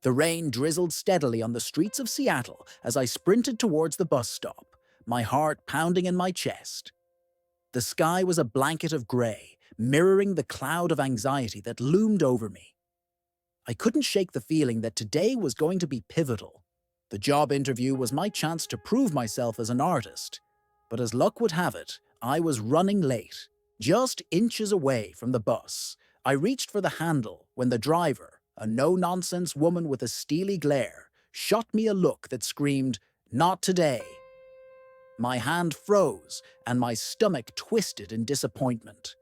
The rain drizzled steadily on the streets of Seattle as I sprinted towards the bus stop, my heart pounding in my chest. The sky was a blanket of grey, mirroring the cloud of anxiety that loomed over me. I couldn't shake the feeling that today was going to be pivotal. The job interview was my chance to prove myself as an artist. But as luck would have it, I was running late. Just inches away from the bus, I reached for the handle when the driver, a no-nonsense woman with a steely glare, shot me a look that screamed, "Not today." My hand froze and my stomach twisted in disappointment.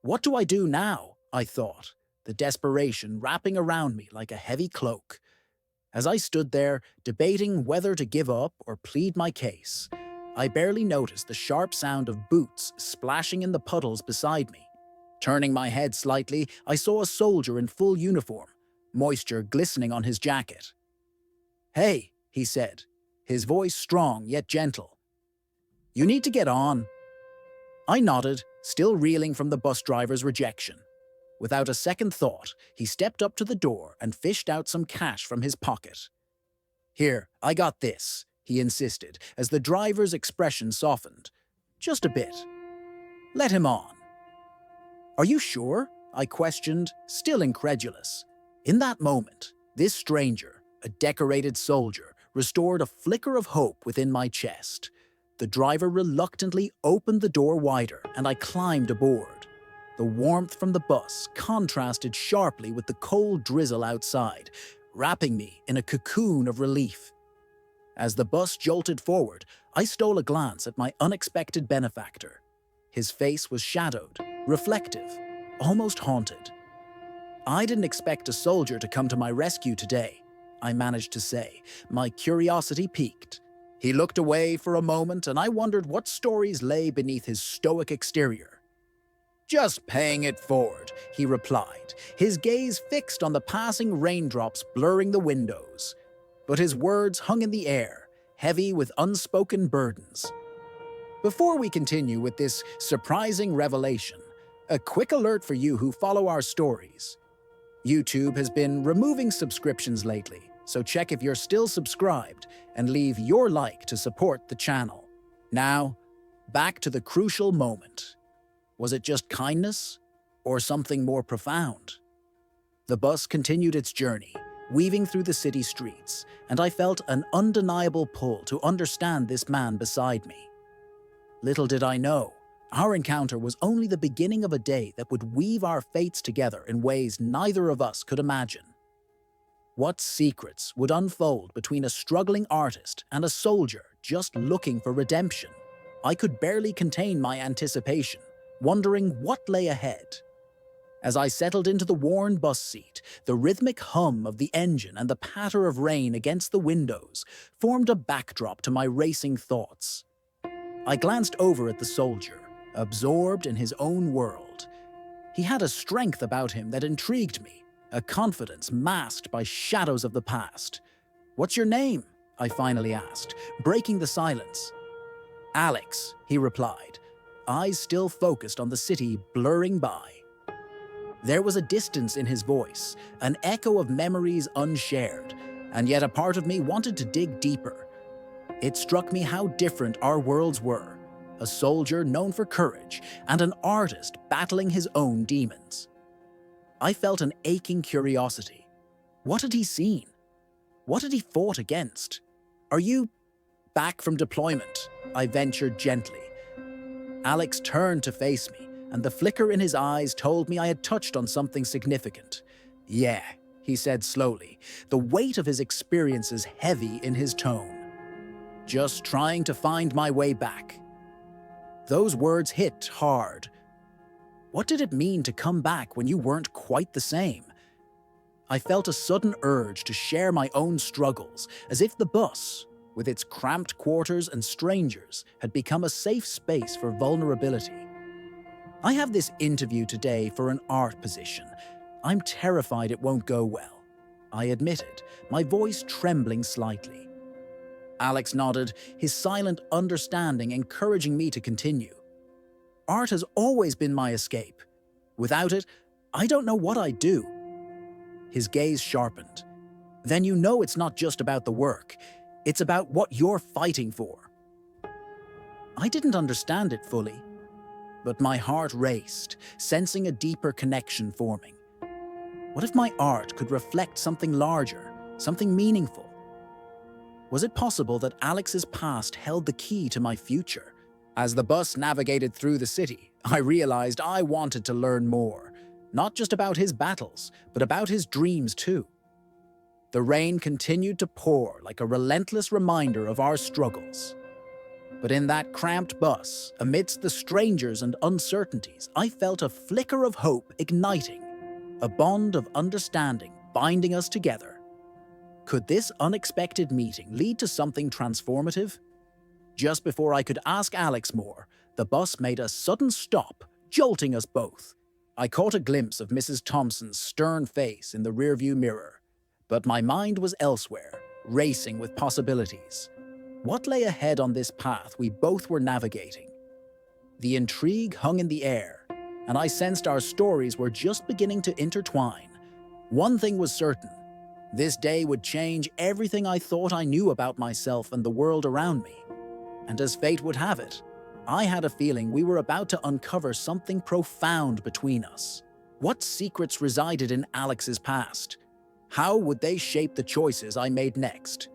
What do I do now? I thought, the desperation wrapping around me like a heavy cloak. As I stood there, debating whether to give up or plead my case, I barely noticed the sharp sound of boots splashing in the puddles beside me. Turning my head slightly, I saw a soldier in full uniform, moisture glistening on his jacket. "Hey," he said, his voice strong yet gentle. "You need to get on." I nodded, still reeling from the bus driver's rejection. Without a second thought, he stepped up to the door and fished out some cash from his pocket. "Here, I got this," he insisted, as the driver's expression softened. "Just a bit. Let him on." "Are you sure?" I questioned, still incredulous. In that moment, this stranger, a decorated soldier, restored a flicker of hope within my chest. The driver reluctantly opened the door wider, and I climbed aboard. The warmth from the bus contrasted sharply with the cold drizzle outside, wrapping me in a cocoon of relief. As the bus jolted forward, I stole a glance at my unexpected benefactor. His face was shadowed, reflective, almost haunted. "I didn't expect a soldier to come to my rescue today," I managed to say, my curiosity piqued. He looked away for a moment, and I wondered what stories lay beneath his stoic exterior. "Just paying it forward," he replied, his gaze fixed on the passing raindrops blurring the windows. But his words hung in the air, heavy with unspoken burdens. Before we continue with this surprising revelation, a quick alert for you who follow our stories. YouTube has been removing subscriptions lately, so check if you're still subscribed and leave your like to support the channel. Now, back to the crucial moment. Was it just kindness, or something more profound? The bus continued its journey, weaving through the city streets, and I felt an undeniable pull to understand this man beside me. Little did I know, our encounter was only the beginning of a day that would weave our fates together in ways neither of us could imagine. What secrets would unfold between a struggling artist and a soldier just looking for redemption? I could barely contain my anticipation, wondering what lay ahead. As I settled into the worn bus seat, the rhythmic hum of the engine and the patter of rain against the windows formed a backdrop to my racing thoughts. I glanced over at the soldier, absorbed in his own world. He had a strength about him that intrigued me, a confidence masked by shadows of the past. "What's your name?" I finally asked, breaking the silence. "Alex," he replied, eyes still focused on the city blurring by. There was a distance in his voice, an echo of memories unshared, and yet a part of me wanted to dig deeper. It struck me how different our worlds were, a soldier known for courage and an artist battling his own demons. I felt an aching curiosity. What had he seen? What had he fought against? "Are you back from deployment?" I ventured gently. Alex turned to face me, and the flicker in his eyes told me I had touched on something significant. "Yeah," he said slowly, the weight of his experiences heavy in his tone. "Just trying to find my way back." Those words hit hard. What did it mean to come back when you weren't quite the same? I felt a sudden urge to share my own struggles, as if the bus, with its cramped quarters and strangers, had become a safe space for vulnerability. "I have this interview today for an art position. I'm terrified it won't go well," I admitted, my voice trembling slightly. Alex nodded, his silent understanding encouraging me to continue. "Art has always been my escape. Without it, I don't know what I'd do." His gaze sharpened. then you know it's not just about the work, it's about what you're fighting for. I didn't understand it fully, but my heart raced, sensing a deeper connection forming. What if my art could reflect something larger, something meaningful? Was it possible that Alex's past held the key to my future? As the bus navigated through the city, I realized I wanted to learn more, not just about his battles, but about his dreams too. The rain continued to pour like a relentless reminder of our struggles. But in that cramped bus, amidst the strangers and uncertainties, I felt a flicker of hope igniting, a bond of understanding binding us together. Could this unexpected meeting lead to something transformative? Just before I could ask Alex more, the bus made a sudden stop, jolting us both. I caught a glimpse of Mrs. Thompson's stern face in the rearview mirror, but my mind was elsewhere, racing with possibilities. What lay ahead on this path we both were navigating? The intrigue hung in the air, and I sensed our stories were just beginning to intertwine. One thing was certain: this day would change everything I thought I knew about myself and the world around me. And as fate would have it, I had a feeling we were about to uncover something profound between us. What secrets resided in Alex's past? How would they shape the choices I made next?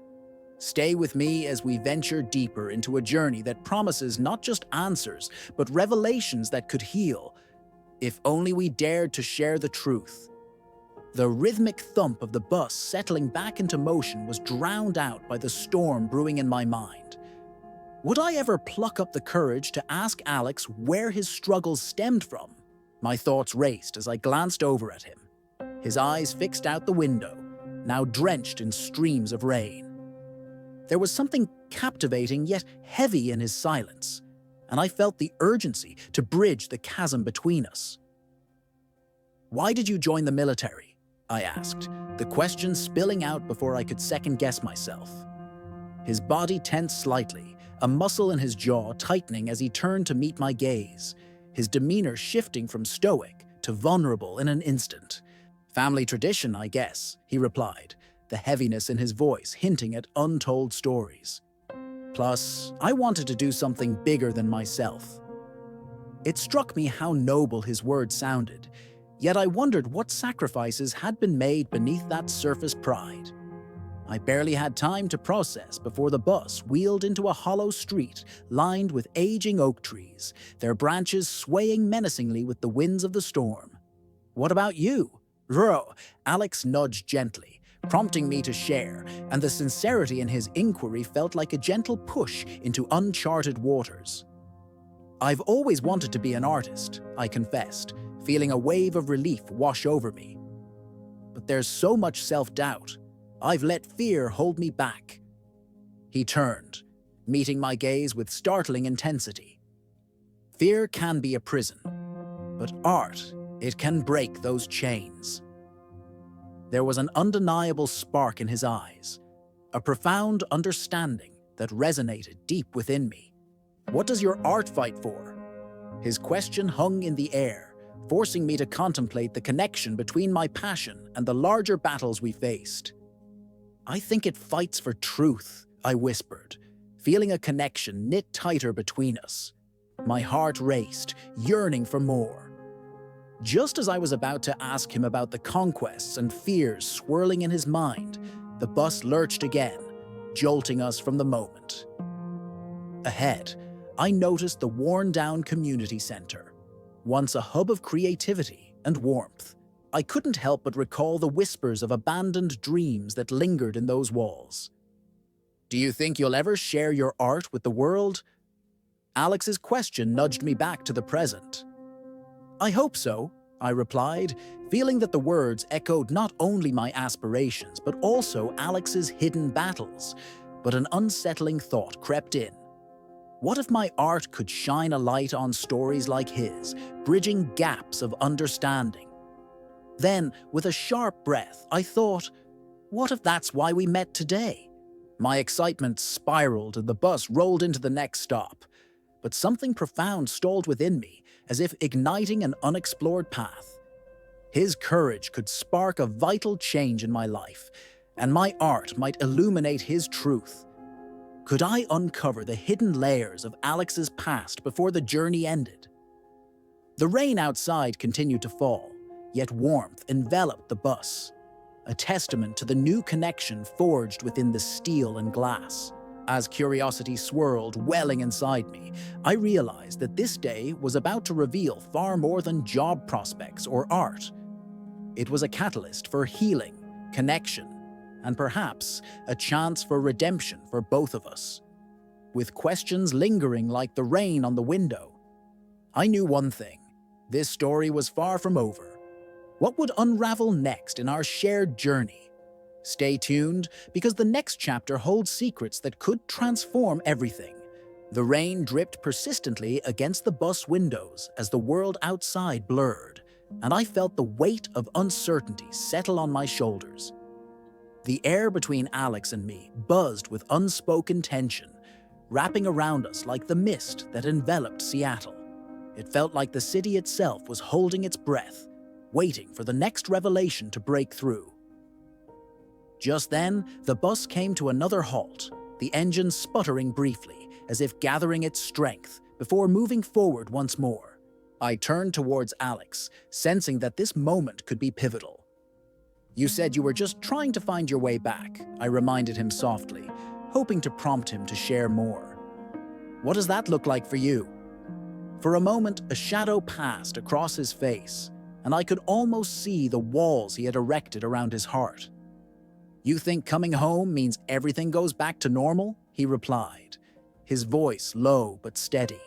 Stay with me as we venture deeper into a journey that promises not just answers, but revelations that could heal, if only we dared to share the truth. The rhythmic thump of the bus settling back into motion was drowned out by the storm brewing in my mind. Would I ever pluck up the courage to ask Alex where his struggles stemmed from? My thoughts raced as I glanced over at him, his eyes fixed out the window, now drenched in streams of rain. There was something captivating yet heavy in his silence, and I felt the urgency to bridge the chasm between us. "Why did you join the military?" I asked, the question spilling out before I could second-guess myself. His body tensed slightly, a muscle in his jaw tightening as he turned to meet my gaze, his demeanor shifting from stoic to vulnerable in an instant. "Family tradition, I guess," he replied, the heaviness in his voice hinting at untold stories. "Plus, I wanted to do something bigger than myself." It struck me how noble his words sounded, yet I wondered what sacrifices had been made beneath that surface pride. I barely had time to process before the bus wheeled into a hollow street lined with aging oak trees, their branches swaying menacingly with the winds of the storm. "What about you?" Alex nudged gently, prompting me to share, and the sincerity in his inquiry felt like a gentle push into uncharted waters. "I've always wanted to be an artist," I confessed, feeling a wave of relief wash over me. "But there's so much self-doubt. I've let fear hold me back." He turned, meeting my gaze with startling intensity. "Fear can be a prison, but art, it can break those chains." There was an undeniable spark in his eyes, a profound understanding that resonated deep within me. "What does your art fight for?" His question hung in the air, forcing me to contemplate the connection between my passion and the larger battles we faced. "I think it fights for truth," I whispered, feeling a connection knit tighter between us. My heart raced, yearning for more. Just as I was about to ask him about the conquests and fears swirling in his mind, the bus lurched again, jolting us from the moment. Ahead, I noticed the worn-down community center, once a hub of creativity and warmth. I couldn't help but recall the whispers of abandoned dreams that lingered in those walls. "Do you think you'll ever share your art with the world?" Alex's question nudged me back to the present. "I hope so," I replied, feeling that the words echoed not only my aspirations, but also Alex's hidden battles. But an unsettling thought crept in. What if my art could shine a light on stories like his, bridging gaps of understanding? Then, with a sharp breath, I thought, what if that's why we met today? My excitement spiraled and the bus rolled into the next stop. But something profound stalled within me, as if igniting an unexplored path. His courage could spark a vital change in my life, and my art might illuminate his truth. Could I uncover the hidden layers of Alex's past before the journey ended? The rain outside continued to fall, yet warmth enveloped the bus, a testament to the new connection forged within the steel and glass. As curiosity swirled, welling inside me, I realized that this day was about to reveal far more than job prospects or art. It was a catalyst for healing, connection, and perhaps a chance for redemption for both of us. With questions lingering like the rain on the window, I knew one thing: this story was far from over. What would unravel next in our shared journey? Stay tuned, because the next chapter holds secrets that could transform everything. The rain dripped persistently against the bus windows as the world outside blurred, and I felt the weight of uncertainty settle on my shoulders. The air between Alex and me buzzed with unspoken tension, wrapping around us like the mist that enveloped Seattle. It felt like the city itself was holding its breath, waiting for the next revelation to break through. Just then, the bus came to another halt, the engine sputtering briefly, as if gathering its strength before moving forward once more. I turned towards Alex, sensing that this moment could be pivotal. "You said you were just trying to find your way back," I reminded him softly, hoping to prompt him to share more. "What does that look like for you?" For a moment, a shadow passed across his face, and I could almost see the walls he had erected around his heart. "You think coming home means everything goes back to normal?" he replied, his voice low but steady.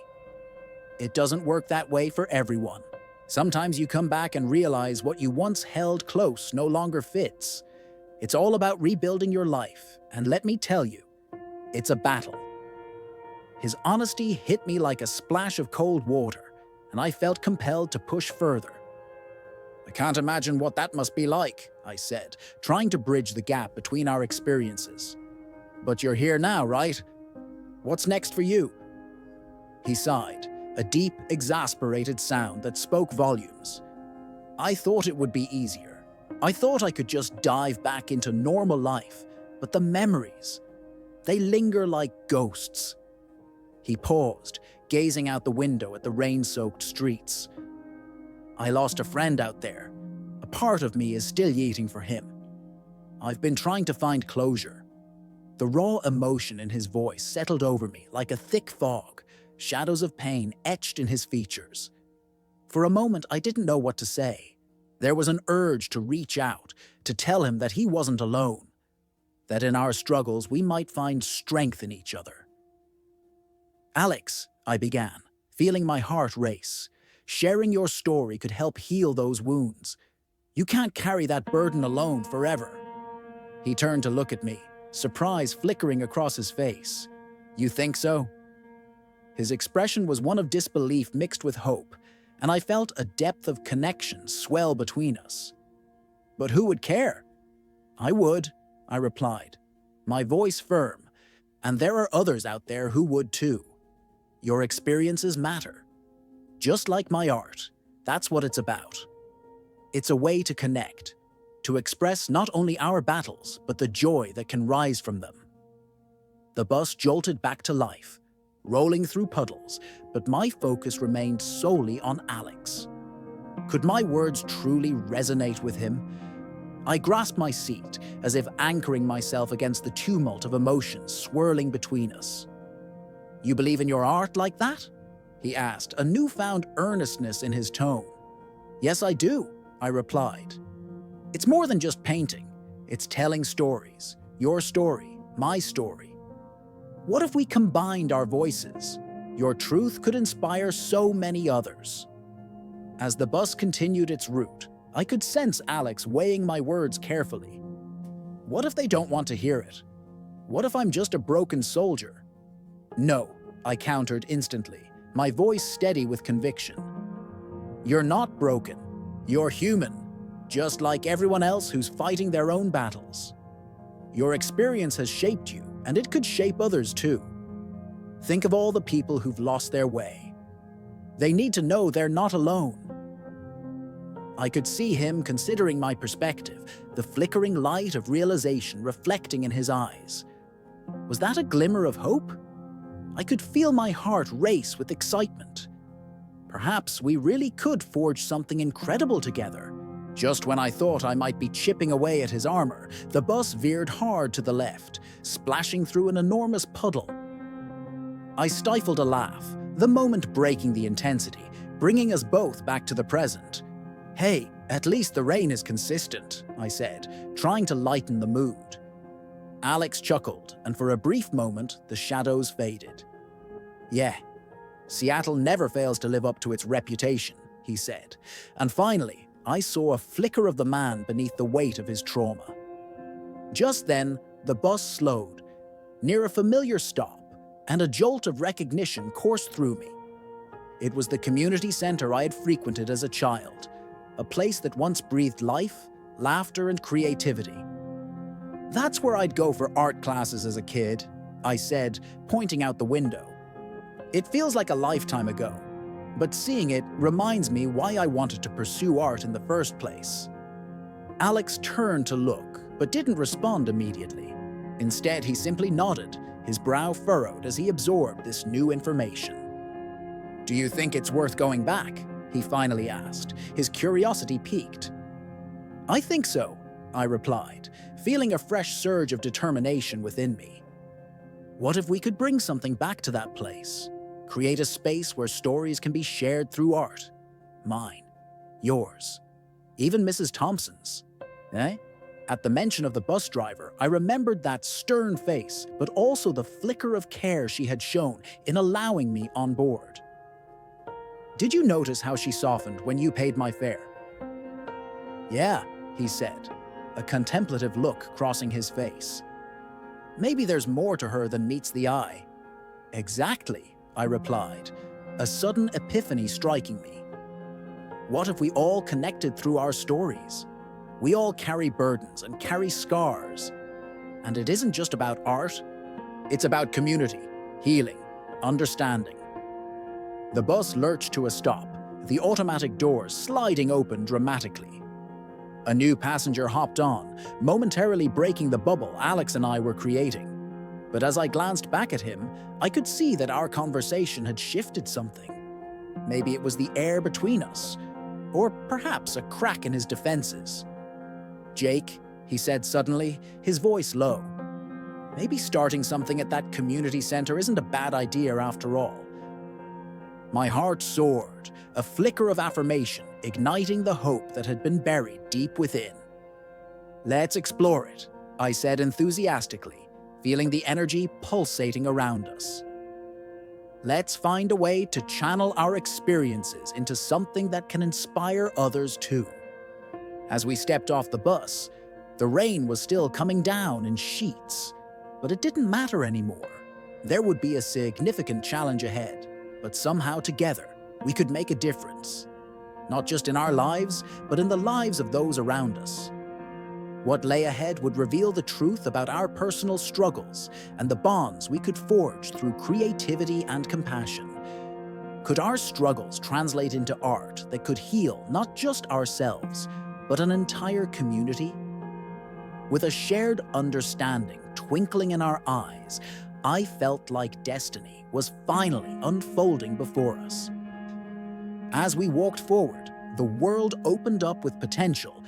"It doesn't work that way for everyone. Sometimes you come back and realize what you once held close no longer fits. It's all about rebuilding your life, and let me tell you, it's a battle." His honesty hit me like a splash of cold water, and I felt compelled to push further. "I can't imagine what that must be like," I said, trying to bridge the gap between our experiences. "But you're here now, right? What's next for you?" He sighed, a deep, exasperated sound that spoke volumes. "I thought it would be easier. I thought I could just dive back into normal life, but the memories, they linger like ghosts." He paused, gazing out the window at the rain-soaked streets. "I lost a friend out there. A part of me is still yearning for him. I've been trying to find closure." The raw emotion in his voice settled over me like a thick fog, shadows of pain etched in his features. For a moment, I didn't know what to say. There was an urge to reach out, to tell him that he wasn't alone, that in our struggles we might find strength in each other. "Alex," I began, feeling my heart race. "Sharing your story could help heal those wounds. You can't carry that burden alone forever." He turned to look at me, surprise flickering across his face. "You think so?" His expression was one of disbelief mixed with hope, and I felt a depth of connection swell between us. "But who would care?" "I would," I replied, my voice firm, "and there are others out there who would too. Your experiences matter. Just like my art, that's what it's about. It's a way to connect, to express not only our battles, but the joy that can rise from them." The bus jolted back to life, rolling through puddles, but my focus remained solely on Alex. Could my words truly resonate with him? I grasped my seat, as if anchoring myself against the tumult of emotions swirling between us. "You believe in your art like that?" he asked, a newfound earnestness in his tone. "Yes, I do," I replied. "It's more than just painting. It's telling stories. Your story, my story. What if we combined our voices? Your truth could inspire so many others." As the bus continued its route, I could sense Alex weighing my words carefully. What if they don't want to hear it? What if I'm just a broken soldier? "No," I countered instantly, my voice steady with conviction. "You're not broken. You're human, just like everyone else who's fighting their own battles. Your experience has shaped you, and it could shape others too. Think of all the people who've lost their way. They need to know they're not alone." I could see him considering my perspective, the flickering light of realization reflecting in his eyes. Was that a glimmer of hope? I could feel my heart race with excitement. Perhaps we really could forge something incredible together. Just when I thought I might be chipping away at his armor, the bus veered hard to the left, splashing through an enormous puddle. I stifled a laugh, the moment breaking the intensity, bringing us both back to the present. "Hey, at least the rain is consistent," I said, trying to lighten the mood. Alex chuckled, and for a brief moment, the shadows faded. "Yeah, Seattle never fails to live up to its reputation," he said, and finally, I saw a flicker of the man beneath the weight of his trauma. Just then, the bus slowed, near a familiar stop, and a jolt of recognition coursed through me. It was the community center I had frequented as a child, a place that once breathed life, laughter, and creativity. "That's where I'd go for art classes as a kid," I said, pointing out the window. "It feels like a lifetime ago, but seeing it reminds me why I wanted to pursue art in the first place." Alex turned to look, but didn't respond immediately. Instead, he simply nodded, his brow furrowed as he absorbed this new information. "Do you think it's worth going back?" he finally asked, his curiosity piqued. "I think so," I replied, feeling a fresh surge of determination within me. What if we could bring something back to that place? Create a space where stories can be shared through art. Mine, yours, even Mrs. Thompson's. Eh? At the mention of the bus driver, I remembered that stern face, but also the flicker of care she had shown in allowing me on board. "Did you notice how she softened when you paid my fare?" "Yeah," he said, a contemplative look crossing his face. "Maybe there's more to her than meets the eye." "Exactly," I replied, a sudden epiphany striking me. What if we all connected through our stories? We all carry burdens and carry scars. And it isn't just about art, it's about community, healing, understanding. The bus lurched to a stop, the automatic doors sliding open dramatically. A new passenger hopped on, momentarily breaking the bubble Alex and I were creating. But as I glanced back at him, I could see that our conversation had shifted something. Maybe it was the air between us, or perhaps a crack in his defenses. "Jake," he said suddenly, his voice low. "Maybe starting something at that community center isn't a bad idea after all." My heart soared, a flicker of affirmation igniting the hope that had been buried deep within. "Let's explore it," I said enthusiastically, feeling the energy pulsating around us. Let's find a way to channel our experiences into something that can inspire others too. As we stepped off the bus, the rain was still coming down in sheets, but it didn't matter anymore. There would be a significant challenge ahead, but somehow together, we could make a difference. Not just in our lives, but in the lives of those around us. What lay ahead would reveal the truth about our personal struggles and the bonds we could forge through creativity and compassion. Could our struggles translate into art that could heal not just ourselves, but an entire community? With a shared understanding twinkling in our eyes, I felt like destiny was finally unfolding before us. As we walked forward, the world opened up with potential,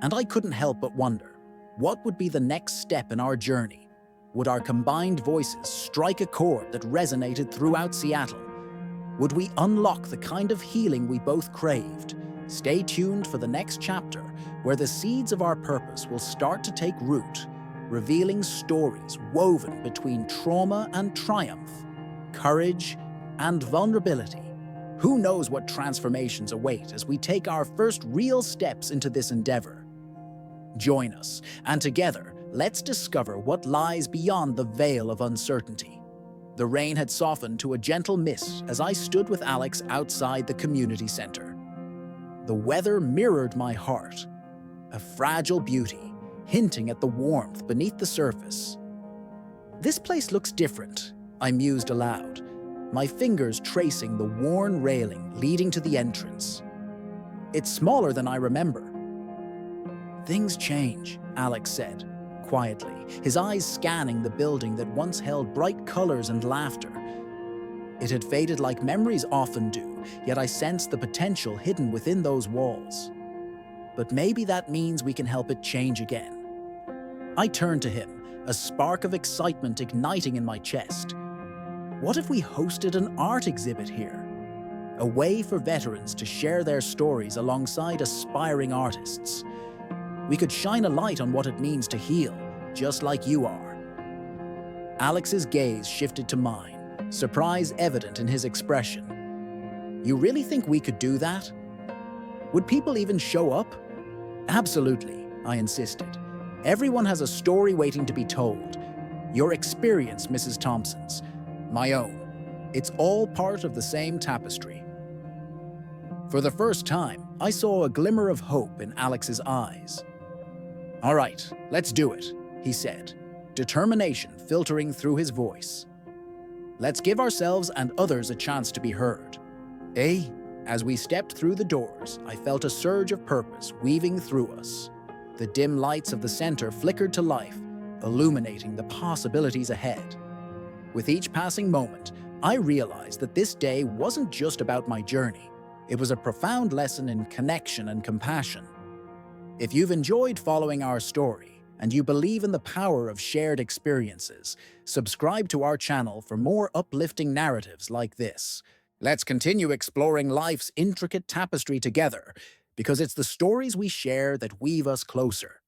and I couldn't help but wonder, what would be the next step in our journey? Would our combined voices strike a chord that resonated throughout Seattle? Would we unlock the kind of healing we both craved? Stay tuned for the next chapter, where the seeds of our purpose will start to take root, revealing stories woven between trauma and triumph, courage and vulnerability. Who knows what transformations await as we take our first real steps into this endeavor? Join us, and together, let's discover what lies beyond the veil of uncertainty. The rain had softened to a gentle mist as I stood with Alex outside the community center. The weather mirrored my heart, a fragile beauty, hinting at the warmth beneath the surface. "This place looks different," I mused aloud, my fingers tracing the worn railing leading to the entrance. It's smaller than I remember. Things change, Alex said, quietly, his eyes scanning the building that once held bright colors and laughter. It had faded like memories often do, yet I sensed the potential hidden within those walls. But maybe that means we can help it change again. I turned to him, a spark of excitement igniting in my chest. What if we hosted an art exhibit here? A way for veterans to share their stories alongside aspiring artists. We could shine a light on what it means to heal, just like you are. Alex's gaze shifted to mine, surprise evident in his expression. You really think we could do that? Would people even show up? Absolutely, I insisted. Everyone has a story waiting to be told. Your experience, Mrs. Thompson's. My own. It's all part of the same tapestry. For the first time, I saw a glimmer of hope in Alex's eyes. All right, let's do it, he said, determination filtering through his voice. Let's give ourselves and others a chance to be heard. As we stepped through the doors, I felt a surge of purpose weaving through us. The dim lights of the center flickered to life, illuminating the possibilities ahead. With each passing moment, I realized that this day wasn't just about my journey. It was a profound lesson in connection and compassion. If you've enjoyed following our story and you believe in the power of shared experiences, subscribe to our channel for more uplifting narratives like this. Let's continue exploring life's intricate tapestry together, because it's the stories we share that weave us closer.